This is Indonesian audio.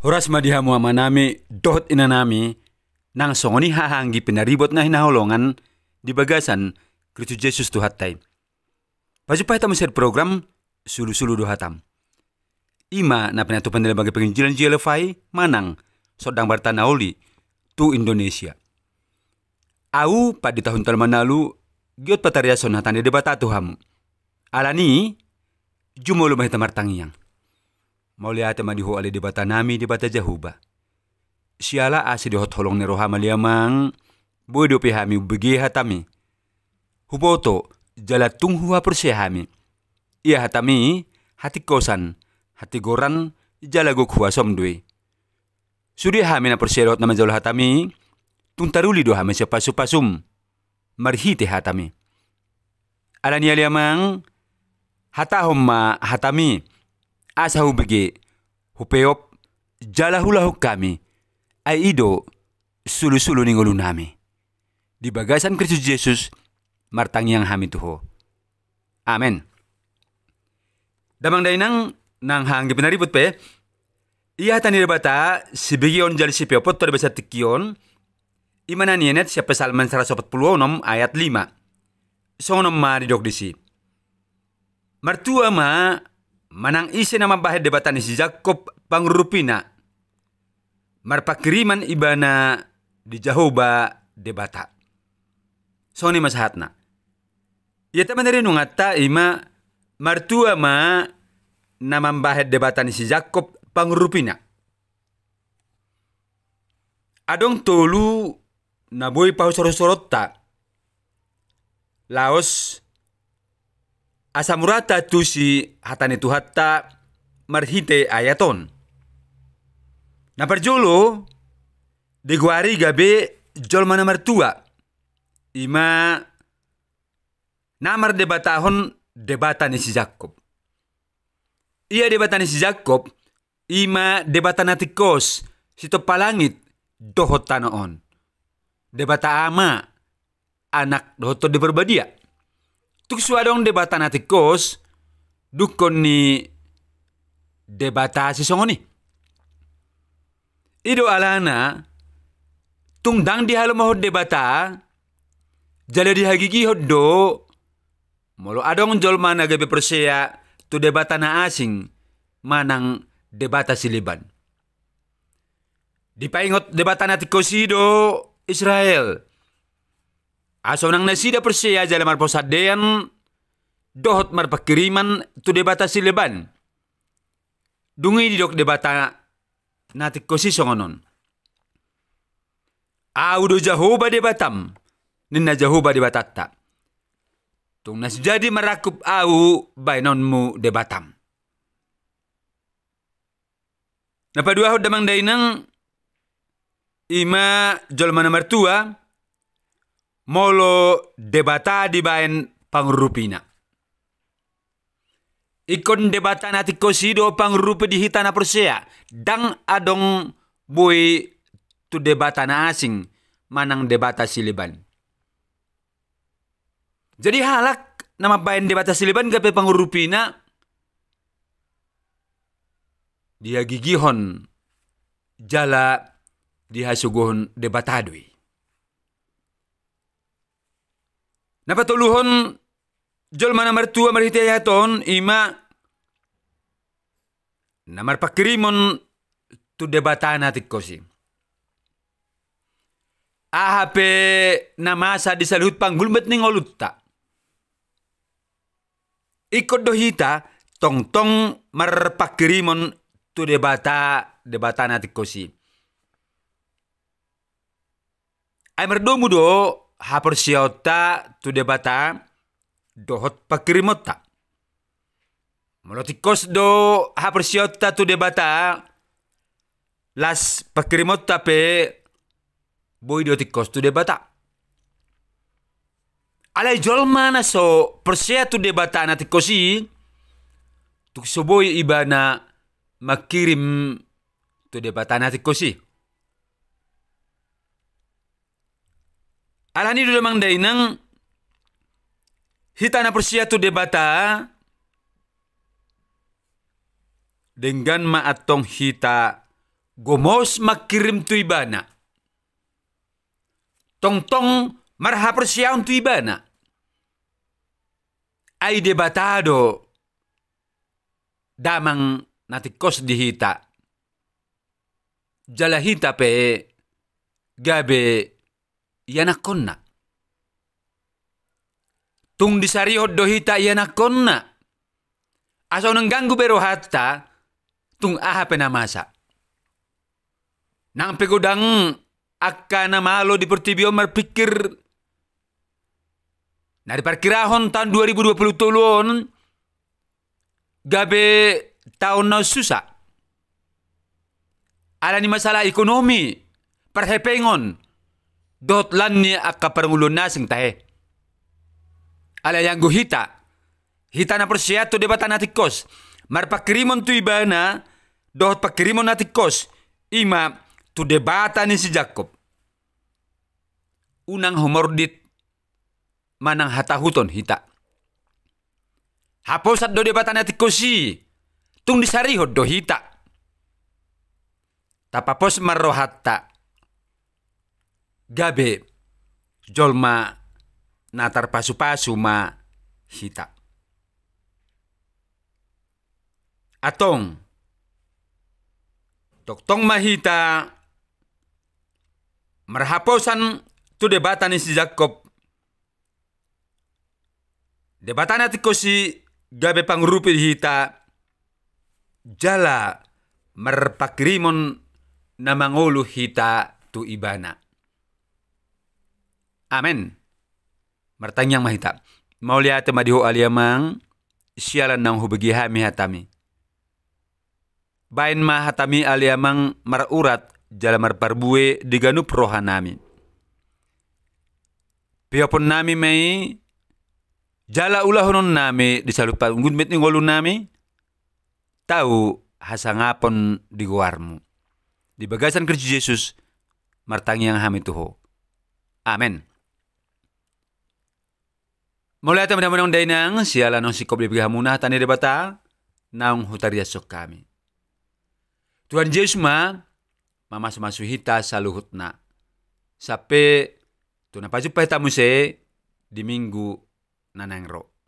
Horas madihamu amanami dot inanami nang songoni hahanggi pinaribot na hinaholongan di bagasan Kristus Yesus tuhatay. Pajupay tamu share program sulu-sulu dohatam. Ima na pinatupan nila bagi penginjilan JLFI manang sodang bartanauli tu Indonesia. Au pada tahun lalu giot patariason hatan di debata tuhamu. Alani jumolo mahita martangiyang. Mauliate madiho ali debata nami debata jahuba. Siala asi dihot holong ni roha maliamang bodo pihami begi hatami. Huboto jala tunghuha persehami. Ia hatami hati kosan, hati goran jala gokhuwa somdui. Sudi hami na perserot na manjalo hatami tuntaruli do hami sepasupasum marhite hatami. Alani aliamang hatahom ma hatami asa hubege hupeop jala hulahuk kami ay ido sulu-sulu ningulu nami. Di bagasan Kristus Yesus martangyang hami tuho. Amen. Damang dainang nang hanggi pinaribut pe iya tani bata sibigion jali si peopot to basa tikion imana nienet siya Psalman 146 ayat 5. Songonom ma didok disi. Martua ma manang isi na mabahid debatan ni si Jacob pangrupina. Marpakiriman ibana di Jehovah debata. So ni masahatna. Ia teman dari nungata ima martua ma na mabahid debatan ni si Jacob pangrupina. Adong tolu na boy pahu sorot-sorot ta. Laos asamurata tu si hatani tu hatta marhite ayaton. Na parjolo de guari gabe jol mana martua. Ima namar debatahon debatan ni si Jacob. Ia debatan ni si Jacob ima debatan atikos sito palangit dohot tanoon. Debata ama anak dohot de berbadia. Tuk suadong debatan atikos dukon ni debata si songoni. Ido alana tungdang di halo mahod debata jala di hagigi hoddo molo adong jolma na gabe persea tu debata na asing manang debata siliban. Dipaingot debata na tikosido Israel. Aso nang nasida persea jala marposadean dohot marpakiriman tu debata siliban. Dungi didok debata natik kosi songonon. Audo Jehovah debatam ninna Jehovah debatatta. Tung nas jadi marakup au bainonmu debatam. Napadua hod damang dainang ima jolmana martua molo debata di bain pangrupina. Ikon debata nati kosido pangrupi di hitana persea. Dang adong boy tu debata na asing manang debata siliban. Jadi halak nama bain debata siliban gape pangrupina dia gigihon jala dihasugohon debatadui. Napatuluhon jol mana mertua marhitayaton ima namar pakirimon tu debatan natik kosi. Ahape namasa disalut panggulmet ning olutta. Ikot dohita tong-tong marpakirimon tu debata natik kosi. Ay merdomu do hapersiota tu debata dohot pakirimota. Molotikos do hapersiota tu debata las pakirimota pe boy do tikos tu debata. Alay jolma na so persea tu debata na tikosi tuk so boy ibana makirim tu debata na tikosi. Alani do damang dainang hita na persia tu debata dengan maatong hita gomos makirim tu ibana. Tong-tong marhapersiaun tu ibana. Ay debatado damang natikos di hita. Jala hita pe gabe yanakon na. Tung disarihod do hita yanakon na. Asaw nang ganggu bero hatta tung aha penamasa. Nang pegodang akka na malo di pertibio marpikir na di parkirahon tahun 2020 gabe tahun na susah. Ala ni masalah ekonomi perhepengon dot lan ni akka parangulon nasing tahe. Ala yang hita na persiato debatan natikos marpakirimon tu ibana dot pakirimon natikos ima tu debatan ni si Jacob. Unang humordit manang hatahuton hita. Haposat do debatan natikosi tung disarihod do hita. Tapapos marrohatta gabe jolma natar pasu-pasu ma hita. Atong toktong mahita marhaposan tu debatan ni si Jacob. Debatan natikosi gabe pangrupi hita jala marpakirimon na mangulu hita tu ibana. Amen. Martanyang mahita. Maulia madiho aliamang sialan nang hubagi hami hatami. Bain ma hatami aliamang marurat jala marparbue diganup rohanami. Piapon nami may jala ulahonon nami disalupan gunmet ni ngolun nami tahu hasangapon di guarmu. Di bagasan Kristus Yesus martangyang hami tuho. Amen. Mulai teman-teman dainang siala nong sikop libigahamuna tani debata naung hutariasok kami. Tuhan Yesus mamas-masu hita saluhut na. Sape tunapaju pa hita muse di minggu nanangro.